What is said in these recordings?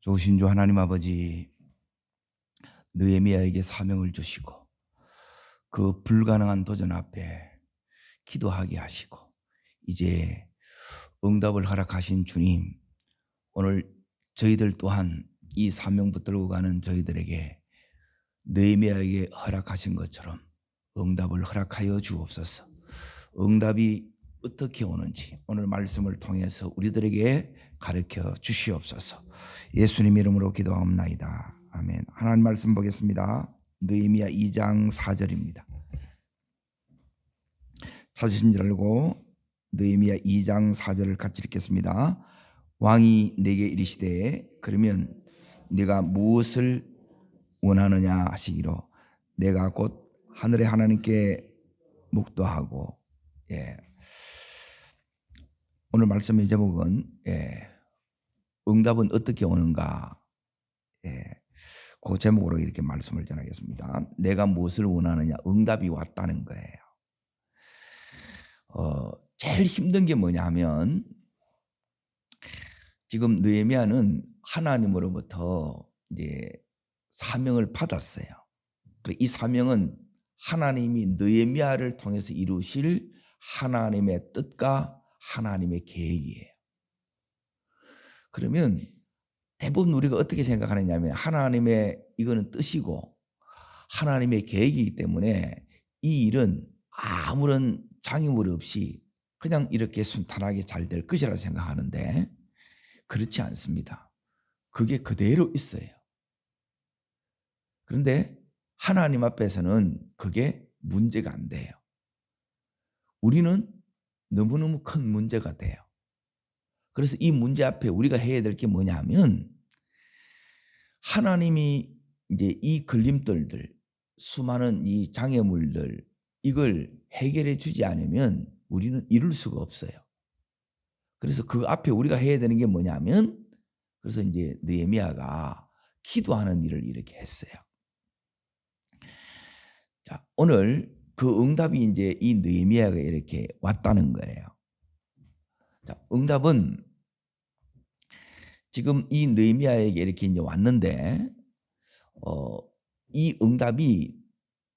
좋으신 주 하나님 아버지, 느헤미야에게 사명을 주시고 그 불가능한 도전 앞에 기도하게 하시고 이제 응답을 허락하신 주님, 오늘 저희들 또한 이 사명 붙들고 가는 저희들에게 느헤미야에게 허락하신 것처럼 응답을 허락하여 주옵소서. 응답이 어떻게 오는지 오늘 말씀을 통해서 우리들에게 가르쳐 주시옵소서. 예수님 이름으로 기도하옵나이다. 아멘. 하나님 말씀 보겠습니다. 느헤미야 2장 4절입니다. 찾으신 줄 알고 느헤미야 2장 4절을 같이 읽겠습니다. 왕이 내게 이르시되 그러면 네가 무엇을 원하느냐 하시기로 내가 곧 하늘의 하나님께 묵도하고. 오늘 말씀의 제목은 응답은 어떻게 오는가, 그 제목으로 이렇게 말씀을 전하겠습니다. 내가 무엇을 원하느냐, 응답이 왔다는 거예요. 제일 힘든 게 뭐냐 하면 지금 느헤미야는 하나님으로부터 이제 사명을 받았어요. 이 사명은 하나님이 느헤미야를 통해서 이루실 하나님의 뜻과 하나님의 계획이에요. 그러면 대부분 우리가 어떻게 생각하느냐면 하나님의 이거는 뜻이고 하나님의 계획이기 때문에 이 일은 아무런 장애물 없이 그냥 이렇게 순탄하게 잘 될 것이라 생각하는데 그렇지 않습니다. 그게 그대로 있어요. 그런데 하나님 앞에서는 그게 문제가 안 돼요. 우리는 너무너무 큰 문제가 돼요. 그래서 이 문제 앞에 우리가 해야 될 게 뭐냐면 하나님이 이제 이 걸림돌들, 수많은 이 장애물들 이걸 해결해 주지 않으면 우리는 이룰 수가 없어요. 그래서 그 앞에 우리가 해야 되는 게 뭐냐면 그래서 이제 느헤미야가 기도하는 일을 이렇게 했어요. 자, 오늘 그 응답이 이제 이 느헤미야가 이렇게 왔다는 거예요. 자, 응답은 지금 이 느헤미야에게 이렇게 이제 왔는데, 이 응답이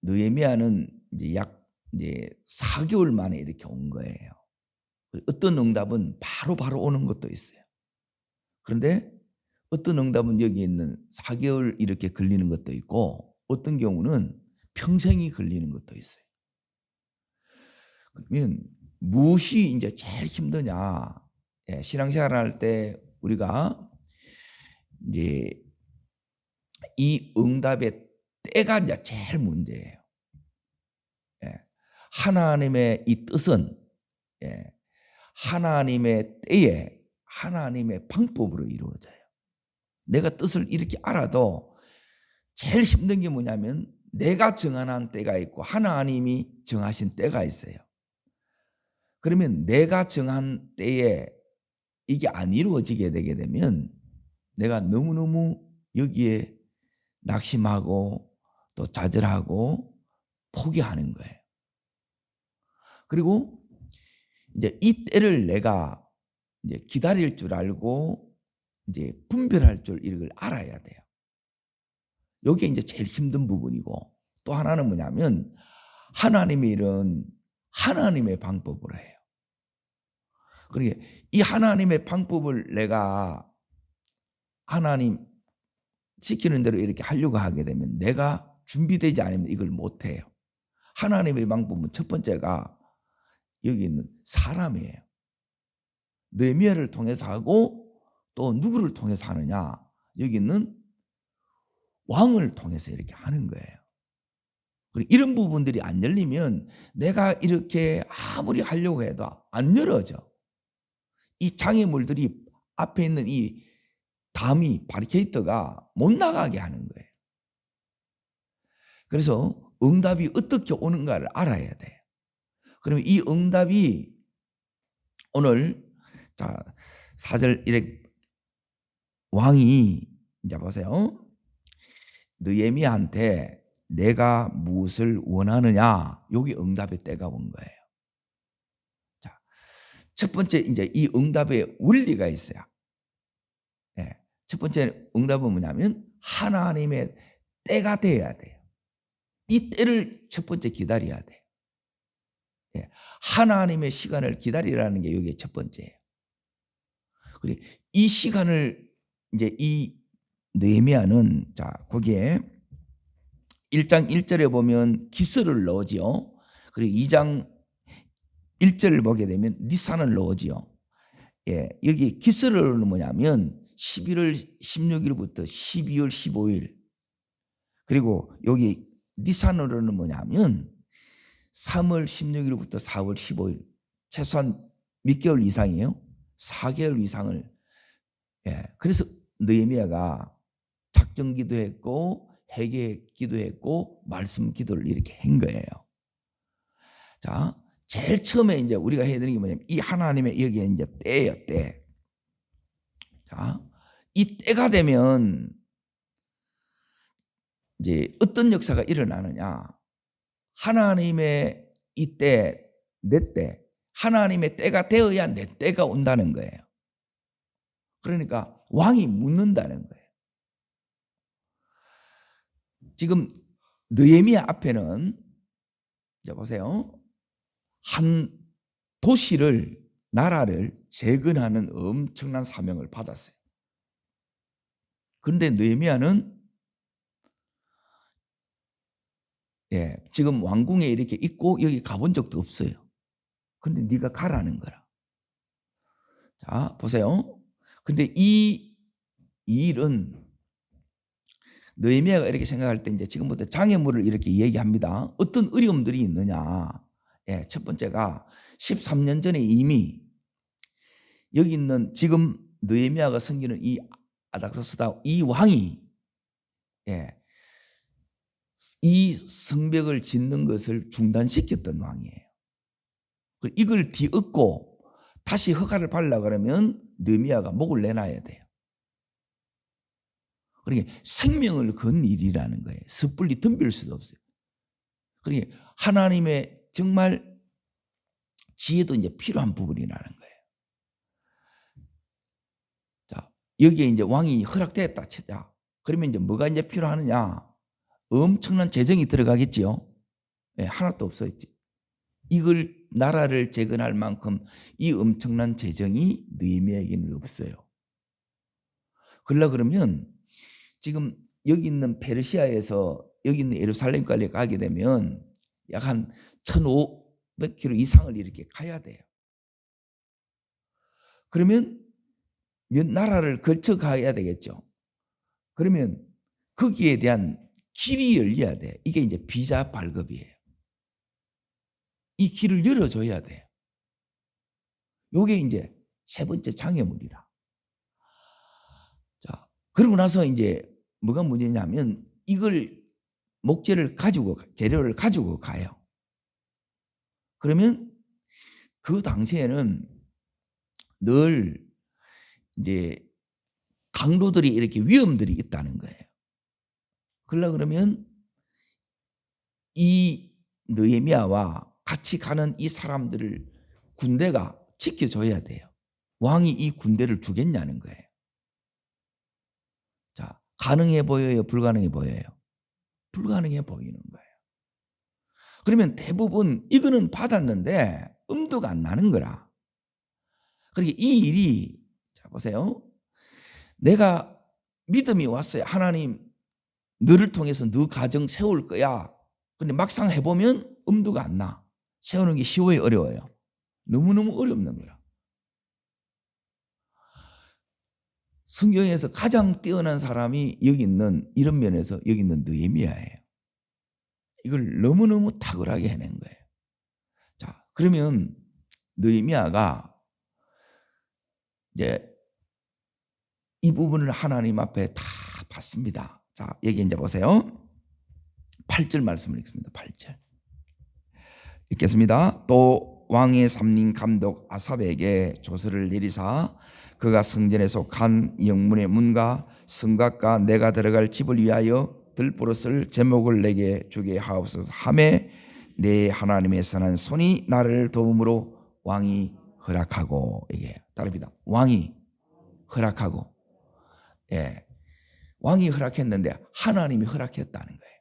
느헤미야는 이제 약 이제 4개월 만에 이렇게 온 거예요. 어떤 응답은 바로 오는 것도 있어요. 그런데 어떤 응답은 여기 있는 4개월 이렇게 걸리는 것도 있고, 어떤 경우는 평생이 걸리는 것도 있어요. 그러면 무엇이 이제 제일 힘드냐? 신앙생활 할 때 우리가 이제 이 응답의 때가 이제 제일 문제예요. 하나님의 이 뜻은 하나님의 때에 하나님의 방법으로 이루어져요. 내가 뜻을 이렇게 알아도 제일 힘든 게 뭐냐면 내가 정한 때가 있고 하나님이 정하신 때가 있어요. 그러면 내가 정한 때에 이게 안 이루어지게 되게 되면 내가 너무너무 여기에 낙심하고 또 좌절하고 포기하는 거예요. 그리고 이제 이 때를 내가 이제 기다릴 줄 알고 이제 분별할 줄 이걸 알아야 돼요. 이게 이제 제일 힘든 부분이고, 또 하나는 뭐냐면 하나님의 일은 하나님의 방법으로 해요. 그러니까 이 하나님의 방법을 내가 하나님 시키는 대로 이렇게 하려고 하게 되면 내가 준비되지 않으면 이걸 못 해요. 하나님의 방법은 첫 번째가 여기 있는 사람이에요. 느헤미야를 통해서 하고 또 누구를 통해서 하느냐? 여기 있는 왕을 통해서 이렇게 하는 거예요. 그리고 이런 부분들이 안 열리면 내가 이렇게 아무리 하려고 해도 안 열어져. 이 장애물들이 앞에 있는 이 담이 바리케이터가 못 나가게 하는 거예요. 그래서 응답이 어떻게 오는가를 알아야 돼요. 그러면 이 응답이 오늘 자 4절 이렇게 왕이 이제 보세요. 느헤미야한테 내가 무엇을 원하느냐, 여기 응답의 때가 온 거예요. 자, 첫 번째 이제 이 응답의 원리가 있어요. 첫 번째 응답은 뭐냐면 하나님의 때가 되어야 돼요. 이 때를 첫 번째 기다려야 돼요. 예, 하나님의 시간을 기다리라는 게 여기에 첫 번째예요. 그리고 이 시간을 이제 이 느헤미야는 자 거기에 1장 1절에 보면 기스를 넣지요. 그리고 2장 1절을 보게 되면 니산을 넣지요. 예, 여기 기스를 뭐냐면 11월 16일부터 12월 15일 그리고 여기 니산으로는 뭐냐면 3월 16일부터 4월 15일 최소한 몇 개월 이상이에요. 4개월 이상을 예, 그래서 느헤미야가 작정 기도했고 회개 기도했고 말씀 기도를 이렇게 한 거예요. 자, 제일 처음에 이제 우리가 해야 되는 게 뭐냐면 이 하나님의 여기에 이제 때예요, 때. 자, 이 때가 되면 이제 어떤 역사가 일어나느냐? 하나님의 이 때, 내 때, 하나님의 때가 되어야 내 때가 온다는 거예요. 그러니까 왕이 묻는다는 거예요. 지금 느헤미야 앞에는 이제 보세요. 한 도시를 나라를 재건하는 엄청난 사명을 받았어요. 그런데 느헤미야는 예, 지금 왕궁에 이렇게 있고 여기 가본 적도 없어요. 그런데 네가 가라는 거라. 자, 보세요. 근데 이 일은 느헤미야가 이렇게 생각할 때 이제 지금부터 장애물을 이렇게 얘기합니다. 어떤 어려움들이 있느냐? 예, 첫 번째가 13년 전에 이미 여기 있는 지금 느헤미야가 섬기는 이 아닥사스다 이 왕이 예, 이 성벽을 짓는 것을 중단시켰던 왕이에요. 이걸 뒤엎고 다시 허가를 받으려고 그러면 느헤미야가 목을 내놔야 돼요. 그러니까 생명을 건 일이라는 거예요. 섣불리 덤빌 수도 없어요. 그러니까 하나님의 정말 지혜도 이제 필요한 부분이라는 거예요. 자, 여기에 이제 왕이 허락됐다 치자. 그러면 이제 뭐가 이제 필요하느냐? 엄청난 재정이 들어가겠지요. 네, 하나도 없었지. 이걸 나라를 재건할 만큼 이 엄청난 재정이 느헤미야에게는 없어요. 그러면 지금 여기 있는 페르시아에서 여기 있는 예루살렘까지 가게 되면 약 한 1500km 이상을 이렇게 가야 돼요. 그러면 몇 나라를 거쳐 가야 되겠죠. 그러면 거기에 대한 길이 열려야 돼. 이게 이제 비자 발급이에요. 이 길을 열어줘야 돼요. 이게 이제 세 번째 장애물이라. 자, 그러고 나서 이제 뭐가 문제냐면 이걸 목재를 가지고 재료를 가지고 가요. 그러면 그 당시에는 늘 이제 강도들이 이렇게 위험들이 있다는 거예요. 그러면 이 느헤미야와 같이 가는 이 사람들을 군대가 지켜줘야 돼요. 왕이 이 군대를 주겠냐는 거예요. 자, 가능해 보여요? 불가능해 보여요? 불가능해 보이는 거예요. 그러면 대부분 이거는 받았는데 엄두가 안 나는 거라. 그러니까 이 일이 자 보세요. 내가 믿음이 왔어요. 하나님 너를 통해서 너 가정 세울 거야. 근데 막상 해보면 엄두가 안 나. 세우는 게 쉬워요? 어려워요? 너무너무 어렵는 거라. 성경에서 가장 뛰어난 사람이 여기 있는 이런 면에서 여기 있는 느헤미야예요. 이걸 너무너무 탁월하게 해낸 거예요. 자, 그러면 느헤미야가 이제 이 부분을 하나님 앞에 다 받습니다. 자, 여기 이제 보세요. 8절 말씀을 읽습니다. 8절. 읽겠습니다. 또 왕의 삼림 감독 아삽에게 조서를 내리사 그가 성전에 속한 영문의 문과 성곽과 내가 들어갈 집을 위하여 들보릇을 제목을 내게 주게 하옵소서 하매 내 하나님의 선한 손이 나를 도움으로 왕이 허락하고 이게 다릅니다. 왕이 허락하고 예. 왕이 허락했는데 하나님이 허락했다는 거예요.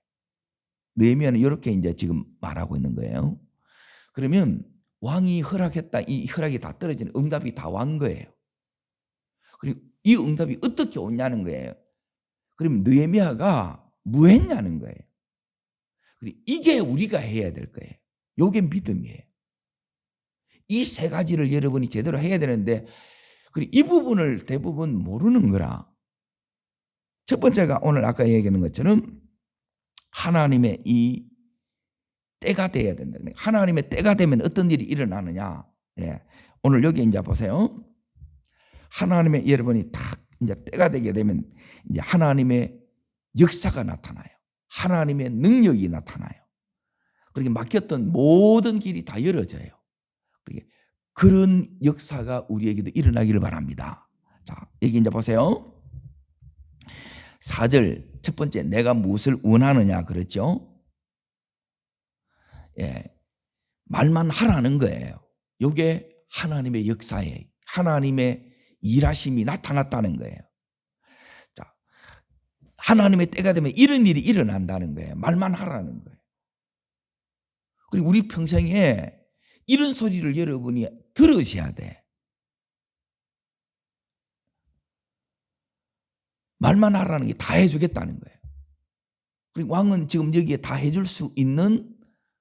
느헤미야는 이렇게 이제 지금 말하고 있는 거예요. 그러면 왕이 허락했다, 이 허락이 다 떨어지는 응답이 다 온 거예요. 그리고 이 응답이 어떻게 오냐는 거예요. 그러면 느헤미야가 뭐 했냐는 거예요. 그리고 이게 우리가 해야 될 거예요. 이게 믿음이에요. 이 세 가지를 여러분이 제대로 해야 되는데, 그리고 이 부분을 대부분 모르는 거라. 첫 번째가 오늘 아까 얘기하는 것처럼 하나님의 이 때가 돼야 된다. 하나님의 때가 되면 어떤 일이 일어나느냐. 예. 오늘 여기 이제 보세요. 하나님의 여러분이 딱 이제 때가 되게 되면 이제 하나님의 역사가 나타나요. 하나님의 능력이 나타나요. 그렇게 막혔던 모든 길이 다 열어져요. 그런 역사가 우리에게도 일어나기를 바랍니다. 자, 여기 이제 보세요. 4절 첫 번째, 내가 무엇을 원하느냐 그랬죠. 예, 말만 하라는 거예요. 이게 하나님의 역사에 하나님의 일하심이 나타났다는 거예요. 자, 하나님의 때가 되면 이런 일이 일어난다는 거예요. 말만 하라는 거예요. 그리고 우리 평생에 이런 소리를 여러분이 들으셔야 돼. 말만 하라는 게 다 해주겠다는 거예요. 그리고 왕은 지금 여기에 다 해줄 수 있는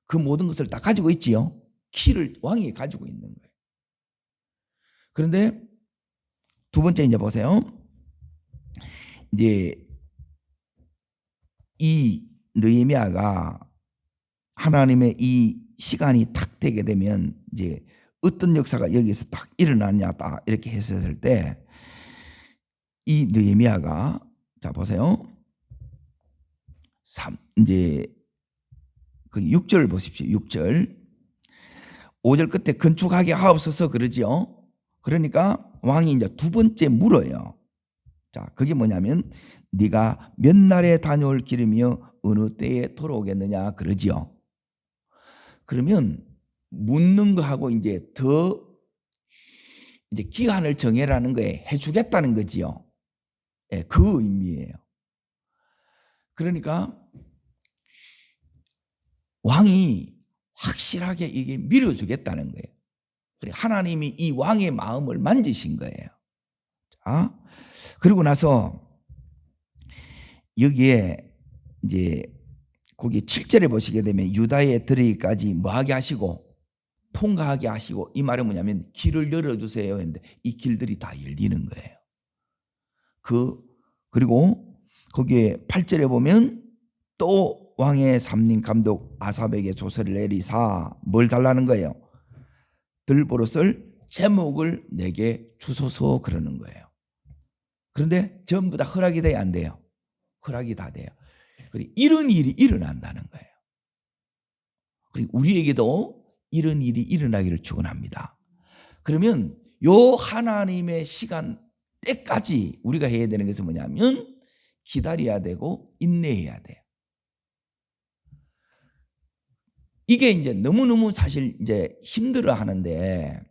그 모든 것을 다 가지고 있지요. 키를 왕이 가지고 있는 거예요. 그런데 두 번째 이제 보세요. 이제 이 느헤미야가 하나님의 이 시간이 딱 되게 되면 이제 어떤 역사가 여기서 딱 일어나냐 딱 이렇게 했었을 때 이 느헤미야가 자 보세요. 이제 그 6절 보십시오. 6절 5절 끝에 건축하게 하옵소서 그러지요. 그러니까 왕이 이제 두 번째 물어요. 자, 그게 뭐냐면 네가 몇 날에 다녀올 길이며 어느 때에 돌아오겠느냐 그러지요. 그러면 묻는 거하고 이제 더 이제 기한을 정해라는 거에 해주겠다는 거지요. 예, 그 의미예요. 그러니까 왕이 확실하게 이게 밀어주겠다는 거예요. 하나님이 이 왕의 마음을 만지신 거예요. 자, 그리고 나서 여기에 이제 거기 7절에 보시게 되면 유다에 들어기까지 뭐하게 하시고 통과하게 하시고, 이 말은 뭐냐면 길을 열어주세요 했는데 이 길들이 다 열리는 거예요. 그리고 거기에 8절에 보면 또 왕의 삼림 감독 아삽에게 조서를 내리사 뭘 달라는 거예요? 들보릇을 제목을 내게 주소서 그러는 거예요. 그런데 전부 다 허락이 돼야 안 돼요? 허락이 다 돼요. 그리고 이런 일이 일어난다는 거예요. 그리고 우리에게도 이런 일이 일어나기를 축원합니다. 그러면 요 하나님의 시간 때까지 우리가 해야 되는 것은 뭐냐면 기다려야 되고 인내해야 돼요. 이게 이제 너무너무 사실 이제 힘들어 하는데,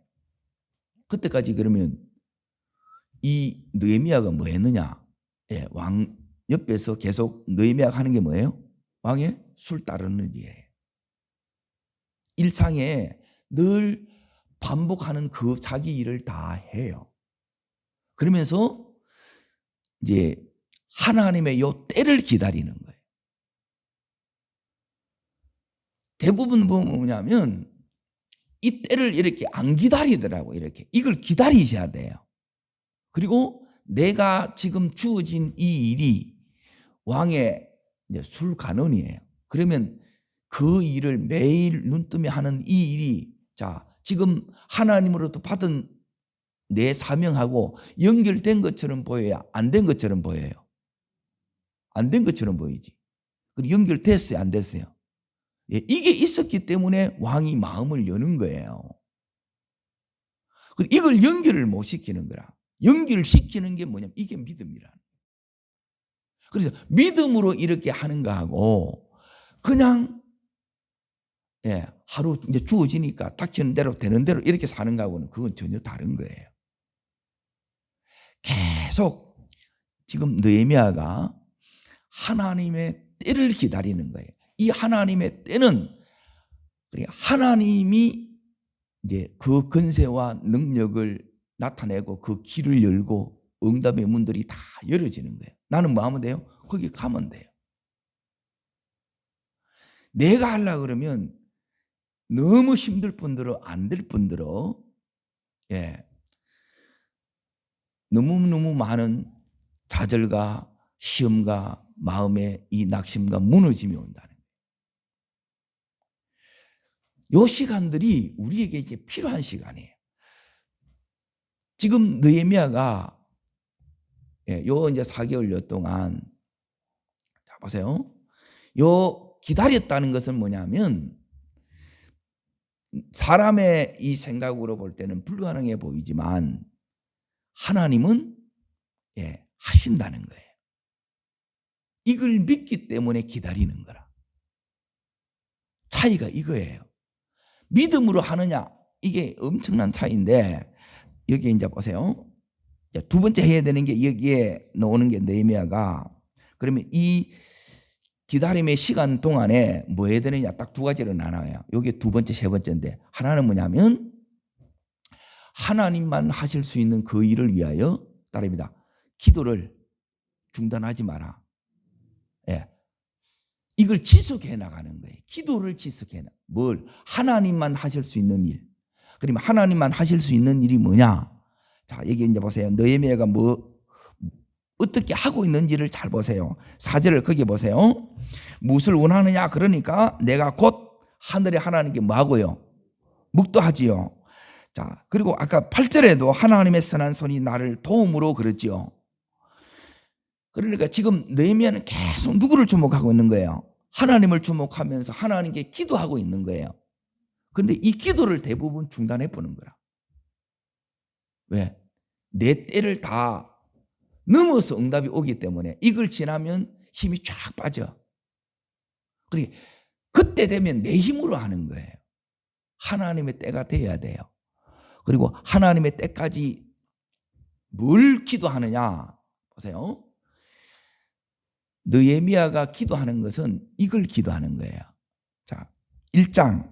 그때까지 그러면 이 느헤미야가 뭐 했느냐? 예, 왕 옆에서 계속 느헤미야가 하는 게 뭐예요? 왕의 술 따르는 일이에요. 일상에 늘 반복하는 그 자기 일을 다 해요. 그러면서 이제 하나님의 요 때를 기다리는 거예요. 대부분 보면 뭐냐면 이 때를 이렇게 안 기다리더라고. 이렇게 이걸 기다리셔야 돼요. 그리고 내가 지금 주어진 이 일이 왕의 이제 술간언이에요. 그러면 그 일을 매일 눈뜨며 하는 이 일이 자 지금 하나님으로부터 받은 내 사명하고 연결된 것처럼 보여야 안 된 것처럼 보여요? 안 된 것처럼 보이지. 그리고 연결됐어요? 안 됐어요? 예, 이게 있었기 때문에 왕이 마음을 여는 거예요. 그리고 이걸 연결을 못 시키는 거라. 연결을 시키는 게 뭐냐면 이게 믿음이라. 그래서 믿음으로 이렇게 하는 거하고 그냥 예, 하루 이제 주어지니까 닥치는 대로 되는 대로 이렇게 사는 거하고는 그건 전혀 다른 거예요. 계속 지금 느헤미야가 하나님의 때를 기다리는 거예요. 이 하나님의 때는 하나님이 이제 그 권세와 능력을 나타내고 그 길을 열고 응답의 문들이 다 열어지는 거예요. 나는 뭐 하면 돼요? 거기 가면 돼요. 내가 하려고 그러면 너무 힘들 뿐더러 안 될 뿐더러 너무너무 많은 좌절과 시험과 마음의 이 낙심과 무너짐이 온다는 거예요. 이 시간들이 우리에게 이제 필요한 시간이에요. 지금 느헤미야가 요 이제 4개월여 동안 자 보세요. 요 기다렸다는 것은 뭐냐면 사람의 이 생각으로 볼 때는 불가능해 보이지만 하나님은 하신다는 거예요. 이걸 믿기 때문에 기다리는 거라. 차이가 이거예요. 믿음으로 하느냐 이게 엄청난 차이인데 여기 이제 보세요. 두 번째 해야 되는 게 여기에 나오는 게 느헤미야가 그러면 이 기다림의 시간 동안에 뭐 해야 되느냐 딱 두 가지로 나눠요. 이게 두 번째 세 번째인데 하나는 뭐냐면 하나님만 하실 수 있는 그 일을 위하여 따릅니다. 기도를 중단하지 마라. 이걸 지속해 나가는 거예요. 기도를 지속해 나. 뭘? 하나님만 하실 수 있는 일. 그러면 하나님만 하실 수 있는 일이 뭐냐? 자, 여기 이제 보세요. 느헤미야가 어떻게 하고 있는지를 잘 보세요. 4절을 거기 보세요. 무엇을 원하느냐? 그러니까 내가 곧 하늘의 하나님께 뭐 하고요? 묵도하지요. 자, 그리고 아까 8절에도 하나님의 선한 손이 나를 도움으로 그랬지요. 그러니까 지금 느헤미야는 계속 누구를 주목하고 있는 거예요? 하나님을 주목하면서 하나님께 기도하고 있는 거예요. 그런데 이 기도를 대부분 중단해 보는 거라. 왜? 내 때를 다 넘어서 응답이 오기 때문에 이걸 지나면 힘이 쫙 빠져. 그러니까 그때 되면 내 힘으로 하는 거예요. 하나님의 때가 돼야 돼요. 그리고 하나님의 때까지 뭘 기도하느냐? 보세요. 느헤미야가 기도하는 것은 이걸 기도하는 거예요. 자, 1장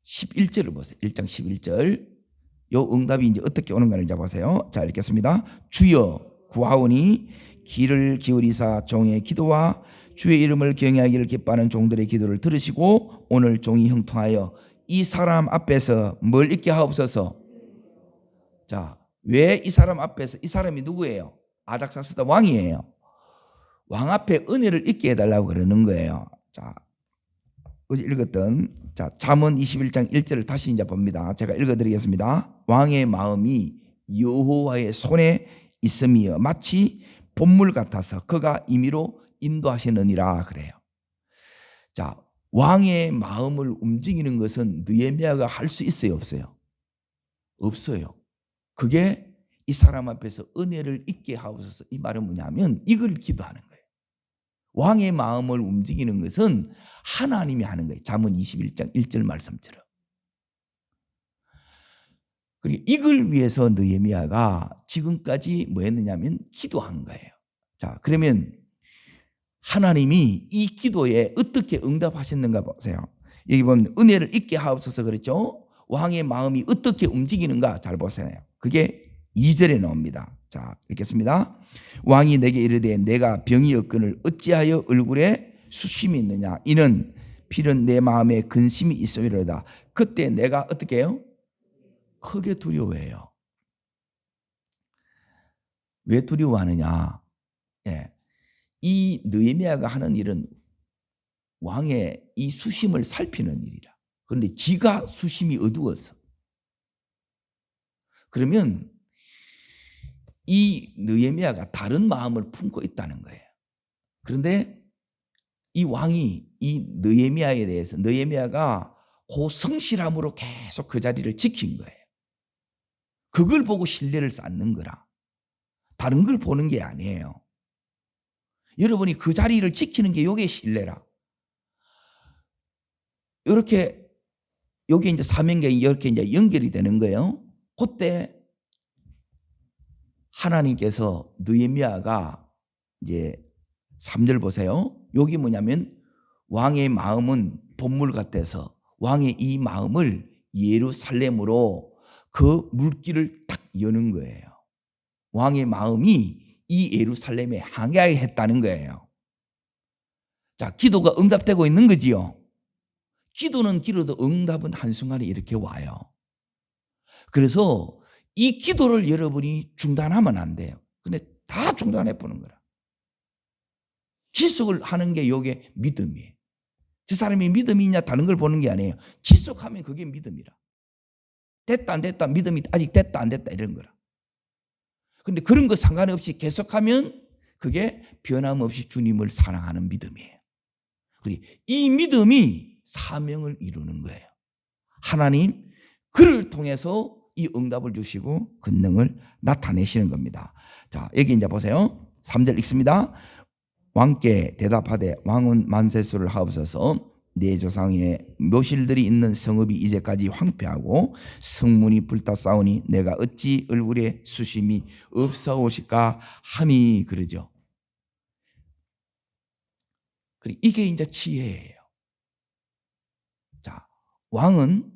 11절을 보세요. 1장 11절. 요 응답이 이제 어떻게 오는가를 이제 보세요. 자, 읽겠습니다. 주여 구하오니 귀를 기울이사 종의 기도와 주의 이름을 경외하기를 기뻐하는 종들의 기도를 들으시고 오늘 종이 형통하여 이 사람 앞에서 뭘 있게 하옵소서. 자, 왜 이 사람 앞에서? 이 사람이 누구예요? 아닥사스다 왕이에요. 왕 앞에 은혜를 있게 해달라고 그러는 거예요. 자, 어제 읽었던 잠언 21장 1절을 다시 이제 봅니다. 제가 읽어드리겠습니다. 왕의 마음이 여호와의 손에 있음이여 마치 봇물 같아서 그가 임의로 인도하시느니라 그래요. 자, 왕의 마음을 움직이는 것은 느헤미야가 할 수 있어요, 없어요? 없어요. 그게 이 사람 앞에서 은혜를 있게 하옵소서. 이 말은 뭐냐면 이걸 기도하는 거예요. 왕의 마음을 움직이는 것은 하나님이 하는 거예요. 잠언 21장 1절 말씀처럼. 그리고 이걸 위해서 느헤미야가 지금까지 뭐 했느냐면 기도한 거예요. 자, 그러면 하나님이 이 기도에 어떻게 응답하셨는가 보세요. 여기 보면 은혜를 있게 하옵소서 그랬죠. 왕의 마음이 어떻게 움직이는가 잘 보세요. 그게 2절에 나옵니다. 자, 읽겠습니다. 왕이 내게 이르되 내가 병이 없거늘 어찌하여 얼굴에 수심이 있느냐? 이는 필은 내 마음에 근심이 있음이로다. 그때 내가 어떻게 해요? 크게 두려워해요. 왜 두려워하느냐? 이 느헤미야가 하는 일은 왕의 이 수심을 살피는 일이라. 그런데 지가 수심이 어두워서. 그러면 이 느헤미야가 다른 마음을 품고 있다는 거예요. 그런데 이 왕이 이 느헤미야에 대해서 느헤미야가 그 성실함으로 계속 그 자리를 지킨 거예요. 그걸 보고 신뢰를 쌓는 거라. 다른 걸 보는 게 아니에요. 여러분이 그 자리를 지키는 게 이게 신뢰라. 이렇게 여기 이제 사명과 이렇게 이제 연결이 되는 거예요. 그때 하나님께서 느헤미야가 이제 3절 보세요. 여기 뭐냐면 왕의 마음은 본물 같아서 왕의 이 마음을 예루살렘으로 그 물길을 탁 여는 거예요. 왕의 마음이 이 예루살렘에 향하게 했다는 거예요. 자, 기도가 응답되고 있는 거지요. 기도는 길어도 응답은 한순간에 이렇게 와요. 그래서 이 기도를 여러분이 중단하면 안 돼요. 근데 다 중단해 보는 거라. 지속을 하는 게 이게 믿음이에요. 저 사람이 믿음이 있냐 다른 걸 보는 게 아니에요. 지속하면 그게 믿음이라. 됐다 안 됐다, 믿음이 아직 됐다 안 됐다 이런 거라. 근데 그런 거 상관없이 계속하면 그게 변함없이 주님을 사랑하는 믿음이에요. 그리고 이 믿음이 사명을 이루는 거예요. 하나님 그를 통해서 이 응답을 주시고 권능을 나타내시는 겁니다. 자, 여기 이제 보세요. 3절 읽습니다. 왕께 대답하되 왕은 만세수를 하옵소서. 내 조상의 묘실들이 있는 성읍이 이제까지 황폐하고 성문이 불타싸우니 내가 어찌 얼굴에 수심이 없사오실까 하니 그러죠. 이게 이제 지혜예요. 자, 왕은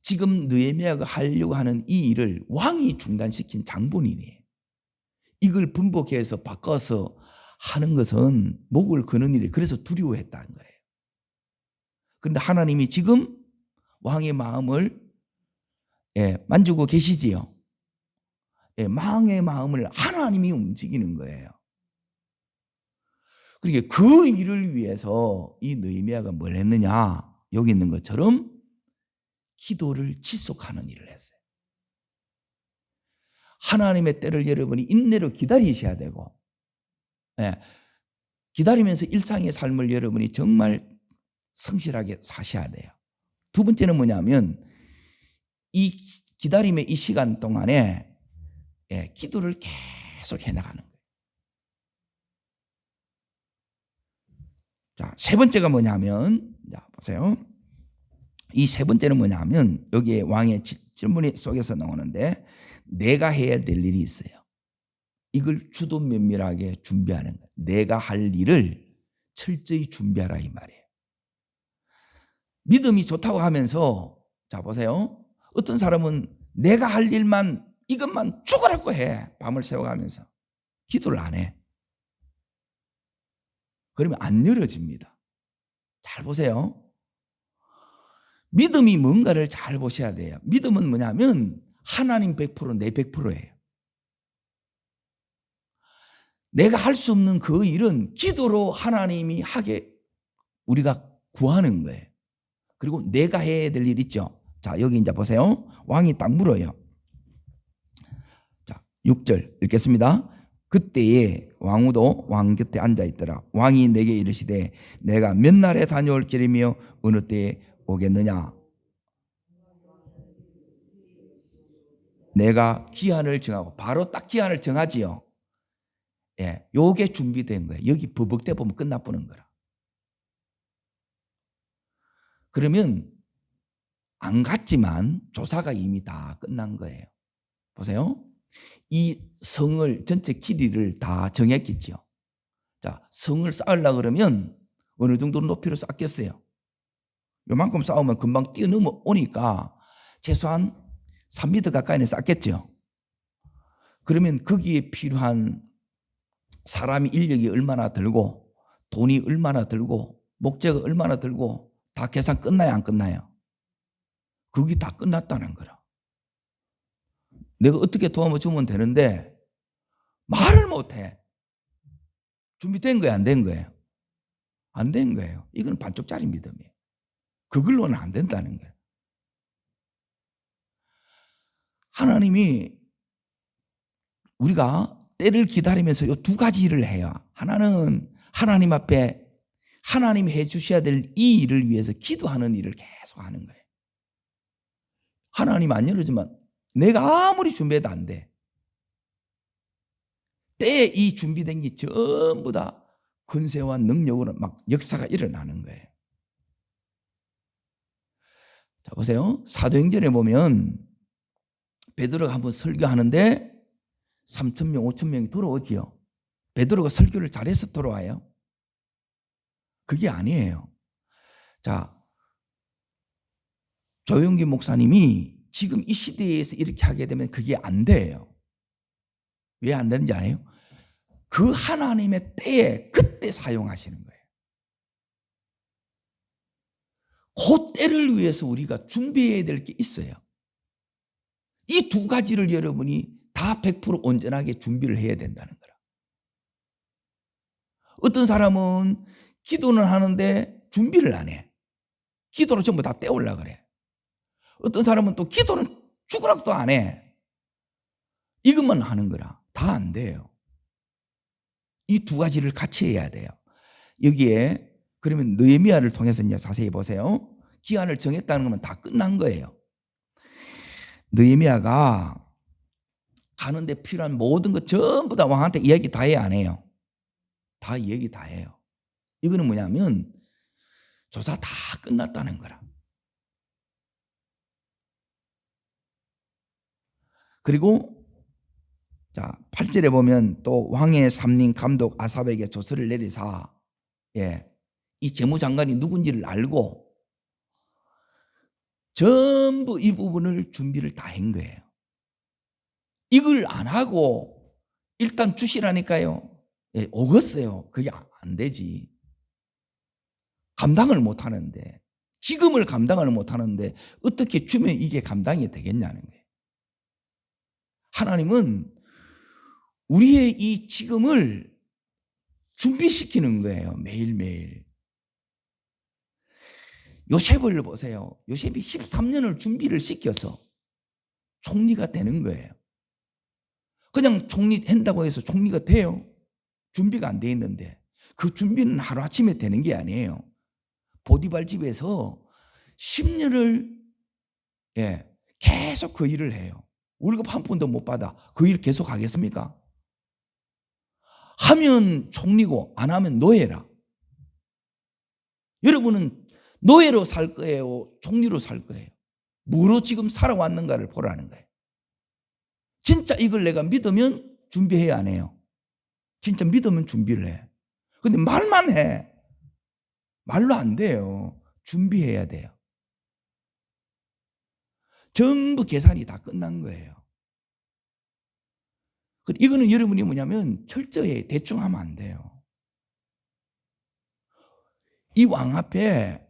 지금 느헤미야가 하려고 하는 이 일을 왕이 중단시킨 장본인이에요. 이걸 분복해서 바꿔서 하는 것은 목을 거는 일이에요. 그래서 두려워했다는 거예요. 그런데 하나님이 지금 왕의 마음을 만지고 계시지요. 왕의 마음을 하나님이 움직이는 거예요. 그러니까 그 일을 위해서 이 느헤미야가 뭘 했느냐? 여기 있는 것처럼 기도를 지속하는 일을 했어요. 하나님의 때를 여러분이 인내로 기다리셔야 되고, 기다리면서 일상의 삶을 여러분이 정말 성실하게 사셔야 돼요. 두 번째는 뭐냐면 이 기다림의 이 시간 동안에 기도를 계속 해나가는 거예요. 자, 세 번째가 뭐냐면, 자, 보세요. 이 세 번째는 뭐냐면 여기에 왕의 질문이 속에서 나오는데 내가 해야 될 일이 있어요. 이걸 주도 면밀하게 준비하는 거예요. 내가 할 일을 철저히 준비하라 이 말이에요. 믿음이 좋다고 하면서 자 보세요. 어떤 사람은 내가 할 일만 이것만 죽으라고 해. 밤을 새워가면서 기도를 안 해. 그러면 안 열어집니다. 잘 보세요. 믿음이 뭔가를 잘 보셔야 돼요. 믿음은 뭐냐면 하나님 100% 내 100%예요. 내가 할 수 없는 그 일은 기도로 하나님이 하게 우리가 구하는 거예요. 그리고 내가 해야 될 일 있죠. 자, 여기 이제 보세요. 왕이 딱 물어요. 자, 6절 읽겠습니다. 그때에 왕후도 왕 곁에 앉아 있더라. 왕이 내게 이르시되 내가 몇 날에 다녀올 길이며 어느 때에 오겠느냐? 내가 기한을 정하고 바로 딱 기한을 정하지요. 요게 준비된 거예요. 여기 버벅대 보면 끝나보는 거라. 그러면 안 갔지만 조사가 이미 다 끝난 거예요. 보세요. 이 성을 전체 길이를 다 정했겠죠. 자, 성을 쌓으려고 그러면 어느 정도 높이로 쌓겠어요. 요만큼 쌓으면 금방 뛰어넘어 오니까 최소한 3m 가까이는 쌓겠죠. 그러면 거기에 필요한 사람이 인력이 얼마나 들고 돈이 얼마나 들고 목재가 얼마나 들고 다 계산 끝나요 안 끝나요? 그게 다 끝났다는 거라. 내가 어떻게 도와주면 되는데 말을 못해. 준비된 거예요 안 된 거예요? 안 된 거예요. 이건 반쪽짜리 믿음이에요. 그걸로는 안 된다는 거예요. 하나님이 우리가 때를 기다리면서 이 두 가지 일을 해요. 하나는 하나님 앞에 하나님이 해 주셔야 될 이 일을 위해서 기도하는 일을 계속 하는 거예요. 하나님 안 열어주면 내가 아무리 준비해도 안 돼. 때에 이 준비된 게 전부 다 권세와 능력으로 막 역사가 일어나는 거예요. 자, 보세요. 사도행전에 보면 베드로가 한번 설교하는데 3,000명, 5,000명이 들어오지요. 베드로가 설교를 잘해서 돌아와요? 그게 아니에요. 자, 조영기 목사님이 지금 이 시대에서 이렇게 하게 되면 그게 안 돼요. 왜 안 되는지 아세요? 그 하나님의 때에 그때 사용하시는 거예요. 그 때를 위해서 우리가 준비해야 될 게 있어요. 이 두 가지를 여러분이 다 100% 온전하게 준비를 해야 된다는 거라. 어떤 사람은 기도는 하는데 준비를 안 해. 기도로 전부 다 때우려고 그래. 어떤 사람은 또 기도는 죽으라고도 안 해. 이것만 하는 거라. 다 안 돼요. 이 두 가지를 같이 해야 돼요. 여기에 그러면 느헤미야를 통해서 이제 자세히 보세요. 기한을 정했다는 것은 다 끝난 거예요. 느헤미야가 가는데 필요한 모든 것 전부 다 왕한테 이야기 다 해야 안 해요? 다 얘기 다 해요. 이거는 뭐냐면 조사 다 끝났다는 거라. 그리고 자 8절에 보면 또 왕의 삼림 감독 아삽에게 조서를 내리사 이 재무장관이 누군지를 알고 전부 이 부분을 준비를 다 한 거예요. 이걸 안 하고 일단 주시라니까요. 오겠어요. 그게 안 되지. 감당을 못 하는데, 지금을 감당을 못 하는데 어떻게 주면 이게 감당이 되겠냐는 거예요. 하나님은 우리의 이 지금을 준비시키는 거예요. 매일매일. 요셉을 보세요. 요셉이 13년을 준비를 시켜서 총리가 되는 거예요. 그냥 총리 한다고 해서 총리가 돼요? 준비가 안 돼 있는데 그 준비는 하루아침에 되는 게 아니에요. 보디발 집에서 10년을 계속 그 일을 해요. 월급 한 푼도 못 받아. 그 일 계속 하겠습니까? 하면 총리고 안 하면 노예라. 여러분은 노예로 살 거예요? 총리로 살 거예요? 뭐로 지금 살아왔는가를 보라는 거예요. 진짜 이걸 내가 믿으면 준비해야 안 해요? 진짜 믿으면 준비를 해. 근데 말만 해. 말로 안 돼요. 준비해야 돼요. 전부 계산이 다 끝난 거예요. 이거는 여러분이 뭐냐면 철저히 대충 하면 안 돼요. 이 왕 앞에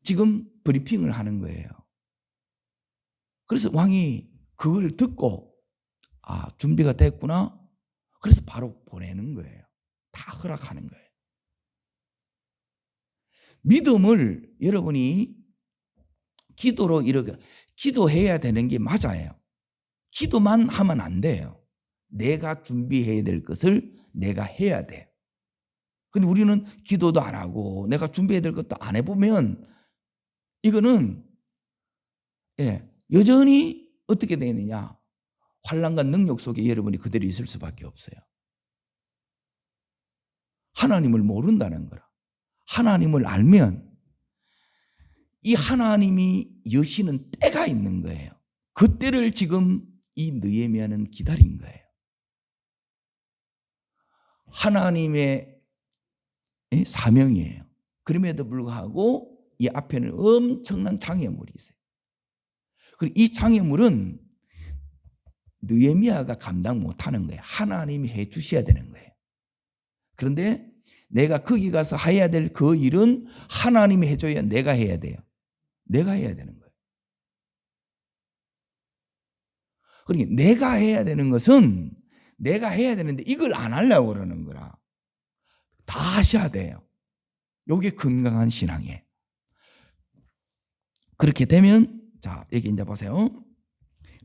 지금 브리핑을 하는 거예요. 그래서 왕이 그걸 듣고 준비가 됐구나. 그래서 바로 보내는 거예요. 다 허락하는 거예요. 믿음을 여러분이 기도로 이렇게 기도해야 되는 게 맞아요. 기도만 하면 안 돼요. 내가 준비해야 될 것을 내가 해야 돼요. 근데 우리는 기도도 안 하고 내가 준비해야 될 것도 안 해보면 이거는 여전히 어떻게 되느냐, 환난과 능력 속에 여러분이 그대로 있을 수밖에 없어요. 하나님을 모른다는 거라. 하나님을 알면 이 하나님이 여시는 때가 있는 거예요. 그 때를 지금 이 느헤미야는 기다린 거예요. 하나님의 사명이에요. 그럼에도 불구하고 이 앞에는 엄청난 장애물이 있어요. 그리고 이 장애물은 느헤미야가 감당 못하는 거예요. 하나님이 해 주셔야 되는 거예요. 그런데 내가 거기 가서 해야 될 그 일은 하나님이 해줘야 내가 해야 돼요. 내가 해야 되는 거예요. 그러니까 내가 해야 되는 것은 내가 해야 되는데 이걸 안 하려고 그러는 거라. 다 하셔야 돼요. 이게 건강한 신앙이에요. 그렇게 되면 자, 여기 이제 보세요.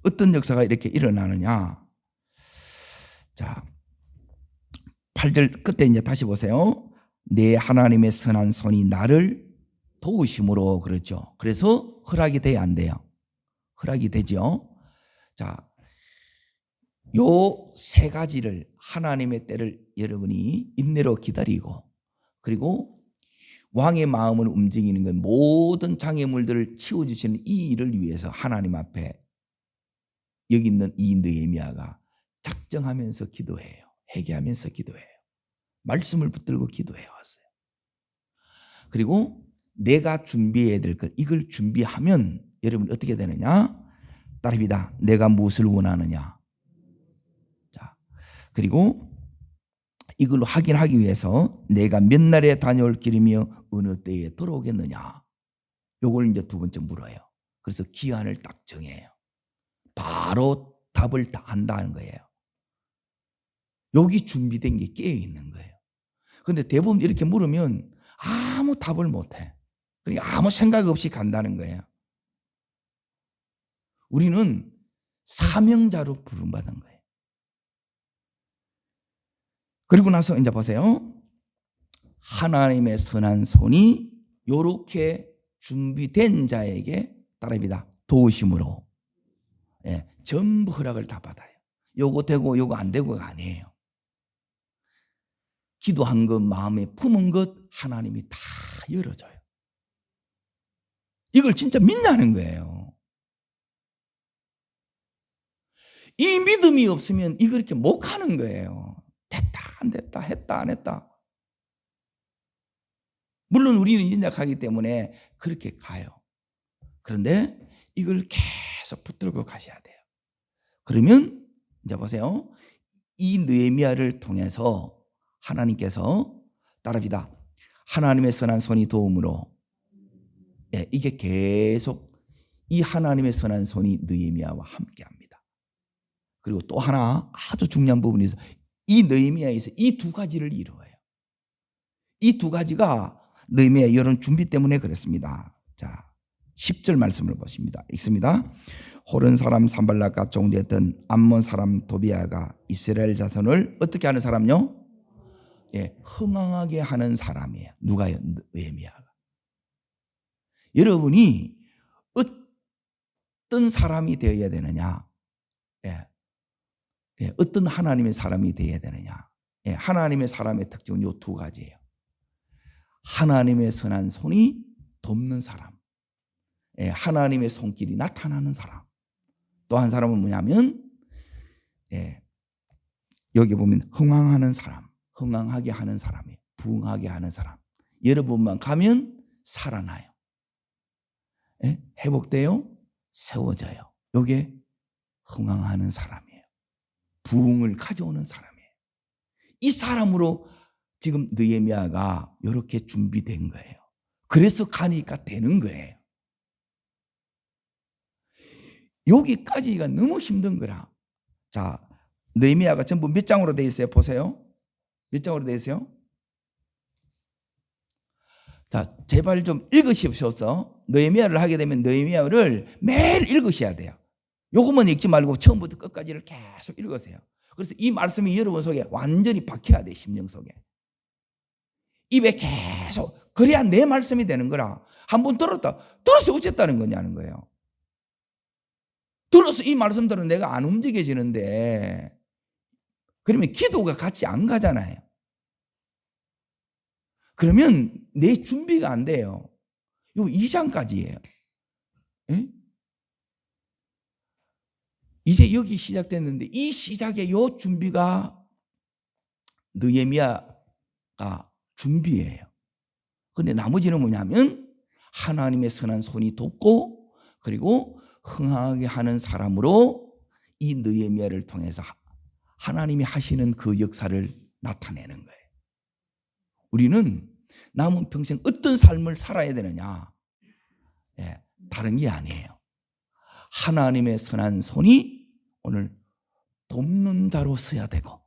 어떤 역사가 이렇게 일어나느냐. 자, 8절 끝에 이제 다시 보세요. 내 하나님의 선한 손이 나를 도우심으로 그렇죠. 그래서 허락이 돼야 안 돼요? 허락이 되죠. 자, 요 세 가지를 하나님의 때를 여러분이 인내로 기다리고 그리고 왕의 마음을 움직이는 건 모든 장애물들을 치워주시는 이 일을 위해서 하나님 앞에 여기 있는 이 느헤미야가 작정하면서 기도해요. 회개하면서 기도해요. 말씀을 붙들고 기도해 왔어요. 그리고 내가 준비해야 될 걸 이걸 준비하면 여러분 어떻게 되느냐? 따릅니다. 내가 무엇을 원하느냐? 자, 그리고 이걸 확인하기 위해서 내가 몇 날에 다녀올 길이며 어느 때에 돌아오겠느냐? 요걸 이제 두 번째 물어요. 그래서 기한을 딱 정해요. 바로 답을 다 한다는 거예요. 여기 준비된 게 깨어 있는 거예요. 그런데 대부분 이렇게 물으면 아무 답을 못해. 그러니까 아무 생각 없이 간다는 거예요. 우리는 사명자로 부름받은 거예요. 그리고 나서 이제 보세요. 하나님의 선한 손이 이렇게 준비된 자에게 따릅니다. 도우심으로 전부 허락을 다 받아요. 요거 되고 요거 안 되고가 아니에요. 기도한 것, 마음에 품은 것 하나님이 다 열어줘요. 이걸 진짜 믿냐는 거예요. 이 믿음이 없으면 이걸 이렇게 못 하는 거예요. 됐다 안 됐다 했다 안 했다. 물론 우리는 인정하기 때문에 그렇게 가요. 그런데 이걸 계속 붙들고 가셔야 돼요. 그러면 이제 보세요. 이 느헤미야를 통해서 하나님께서 따릅니다. 하나님의 선한 손이 도움으로 이게 계속 이 하나님의 선한 손이 느헤미야와 함께합니다. 그리고 또 하나 아주 중요한 부분이 있어요. 이 느헤미야에서 이 두 가지를 이루어요. 이 두 가지가 느헤미야 이런 준비 때문에 그렇습니다. 자, 10절 말씀을 보십니다. 읽습니다. 호른 사람 산발락과 종되었던 암몬 사람 도비아가 이스라엘 자손을 어떻게 하는 사람요? 흥황하게 하는 사람이에요. 누가요? 느헤미야가. 여러분이 어떤 사람이 되어야 되느냐? 어떤 하나님의 사람이 되어야 되느냐? 하나님의 사람의 특징은 이 두 가지예요. 하나님의 선한 손이 돕는 사람, 하나님의 손길이 나타나는 사람. 또 한 사람은 뭐냐면 여기 보면 흥황하는 사람, 흥황하게 하는 사람이에요. 부흥하게 하는 사람. 여러분만 가면 살아나요. 회복돼요. 세워져요. 이게 흥황하는 사람이에요. 부흥을 가져오는 사람이에요. 이 사람으로 지금 느헤미야가 이렇게 준비된 거예요. 그래서 가니까 되는 거예요. 여기까지가 너무 힘든 거라. 자, 느헤미야가 전부 몇 장으로 되어 있어요? 보세요. 몇 장으로 되어 있어요? 자, 제발 좀 읽으시옵소서. 느헤미야를 하게 되면 느헤미야를 매일 읽으셔야 돼요. 요것만 읽지 말고 처음부터 끝까지를 계속 읽으세요. 그래서 이 말씀이 여러분 속에 완전히 박혀야 돼, 심령 속에. 입에 계속. 그래야 내 말씀이 되는 거라. 한번 들었다. 들어서 어쨌다는 거냐는 거예요. 들어서 이 말씀들은 내가 안 움직여지는데 그러면 기도가 같이 안 가잖아요. 그러면 내 준비가 안 돼요. 요 2장까지예요. 이제 여기 시작됐는데 이 시작의 요 준비가 느헤미야가 준비예요. 그런데 나머지는 뭐냐면 하나님의 선한 손이 돕고 그리고 흥하게 하는 사람으로 이 느헤미야를 통해서 하나님이 하시는 그 역사를 나타내는 거예요. 우리는 남은 평생 어떤 삶을 살아야 되느냐? 다른 게 아니에요. 하나님의 선한 손이 오늘 돕는 자로 서야 되고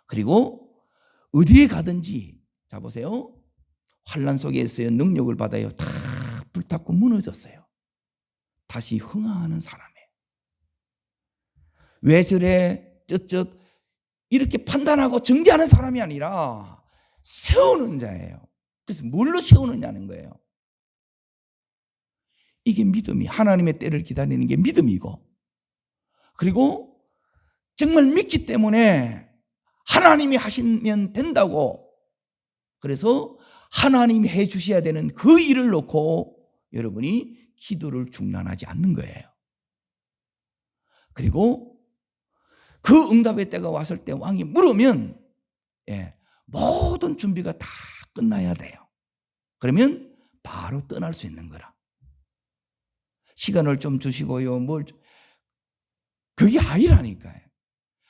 그리고 어디에 가든지 자 보세요. 환난 속에 있어요. 능력을 받아요. 다 불탔고 무너졌어요. 다시 흥하는 사람이에요. 왜 저래 쩌쩌 이렇게 판단하고 정죄하는 사람이 아니라 세우는 자예요. 그래서 뭘로 세우느냐는 거예요. 이게 믿음이 하나님의 때를 기다리는 게 믿음이고 그리고 정말 믿기 때문에 하나님이 하시면 된다고 그래서 하나님이 해 주셔야 되는 그 일을 놓고 여러분이 기도를 중단하지 않는 거예요. 그리고 그 응답의 때가 왔을 때 왕이 물으면 모든 준비가 다 끝나야 돼요. 그러면 바로 떠날 수 있는 거라. 시간을 좀 주시고요. 그게 아니라니까요.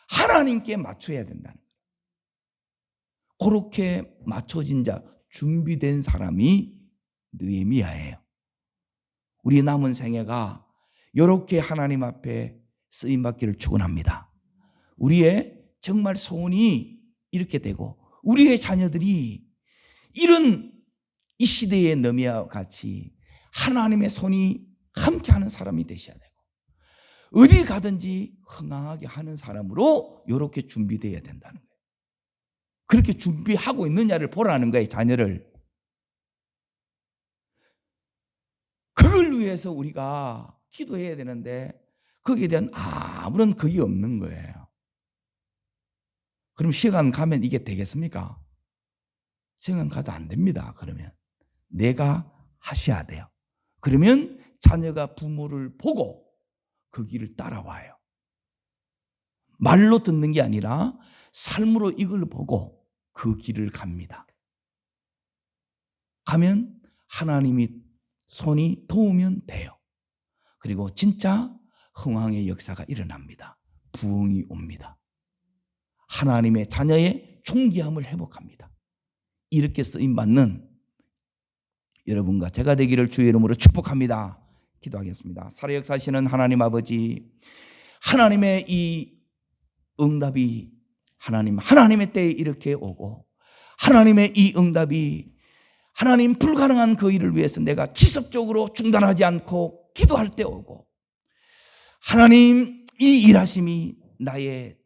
하나님께 맞춰야 된다는 거예요. 그렇게 맞춰진 자, 준비된 사람이 느헤미야예요. 우리 남은 생애가 이렇게 하나님 앞에 쓰임받기를 축원합니다. 우리의 정말 소원이 이렇게 되고 우리의 자녀들이 이런 이 시대의 느헤미야와 같이 하나님의 손이 함께하는 사람이 되셔야 되고 어디 가든지 흥황하게 하는 사람으로 이렇게 준비되어야 된다는 거예요. 그렇게 준비하고 있느냐를 보라는 거예요. 자녀를. 그걸 위해서 우리가 기도해야 되는데 거기에 대한 아무런 그게 없는 거예요. 그럼 시간 가면 이게 되겠습니까? 시간 가도 안 됩니다. 그러면 내가 하셔야 돼요. 그러면 자녀가 부모를 보고 그 길을 따라와요. 말로 듣는 게 아니라 삶으로 이걸 보고 그 길을 갑니다. 가면 하나님이 손이 도우면 돼요. 그리고 진짜 흥황의 역사가 일어납니다. 부흥이 옵니다. 하나님의 자녀의 존귀함을 회복합니다. 이렇게 쓰임받는 여러분과 제가 되기를 주의 이름으로 축복합니다. 기도하겠습니다. 살아역사하시는 하나님 아버지, 하나님의 이 응답이 하나님의 때에 이렇게 오고 하나님의 이 응답이 하나님 불가능한 그 일을 위해서 내가 지속적으로 중단하지 않고 기도할 때 오고 하나님 이 일하심이 나의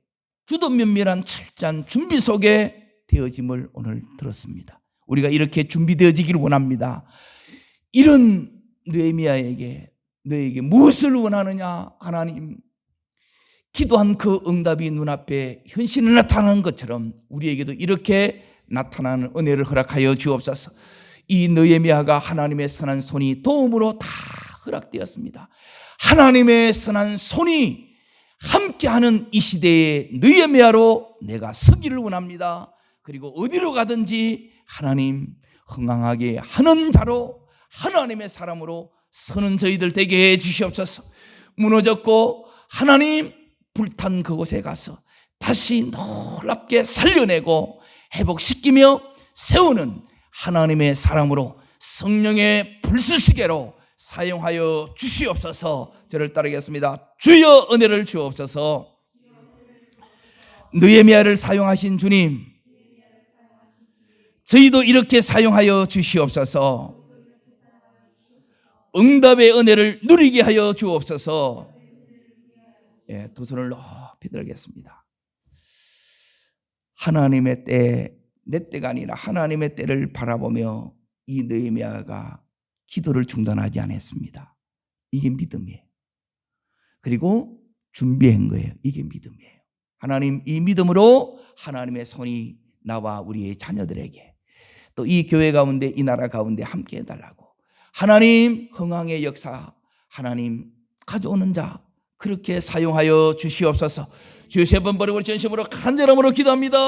주도 면밀한 철저한 준비 속에 되어짐을 오늘 들었습니다. 우리가 이렇게 준비되어지기를 원합니다. 이런 느헤미야에게 너에게 무엇을 원하느냐? 하나님, 기도한 그 응답이 눈앞에 현실에 나타나는 것처럼 우리에게도 이렇게 나타나는 은혜를 허락하여 주옵소서. 이 느헤미야가 하나님의 선한 손이 도움으로 다 허락되었습니다. 하나님의 선한 손이 함께하는 이 시대의 느헤미야로 내가 서기를 원합니다. 그리고 어디로 가든지 하나님 흥황하게 하는 자로 하나님의 사람으로 서는 저희들 되게 해 주시옵소서. 무너졌고 하나님 불탄 그곳에 가서 다시 놀랍게 살려내고 회복시키며 세우는 하나님의 사람으로 성령의 불수시개로 사용하여 주시옵소서. 저를 따르겠습니다. 주여 은혜를 주옵소서. 느헤미야를 사용하신 주님, 저희도 이렇게 사용하여 주시옵소서. 응답의 은혜를 누리게 하여 주옵소서. 두 손을 높이 들겠습니다. 하나님의 때, 내 때가 아니라 하나님의 때를 바라보며 이 느헤미야가 기도를 중단하지 않았습니다. 이게 믿음이에요. 그리고 준비한 거예요. 이게 믿음이에요. 하나님, 이 믿음으로 하나님의 손이 나와 우리의 자녀들에게 또 이 교회 가운데 이 나라 가운데 함께 해달라고 하나님 흥황의 역사 하나님 가져오는 자 그렇게 사용하여 주시옵소서. 주여 세 번 버리고 전심으로 간절함으로 기도합니다.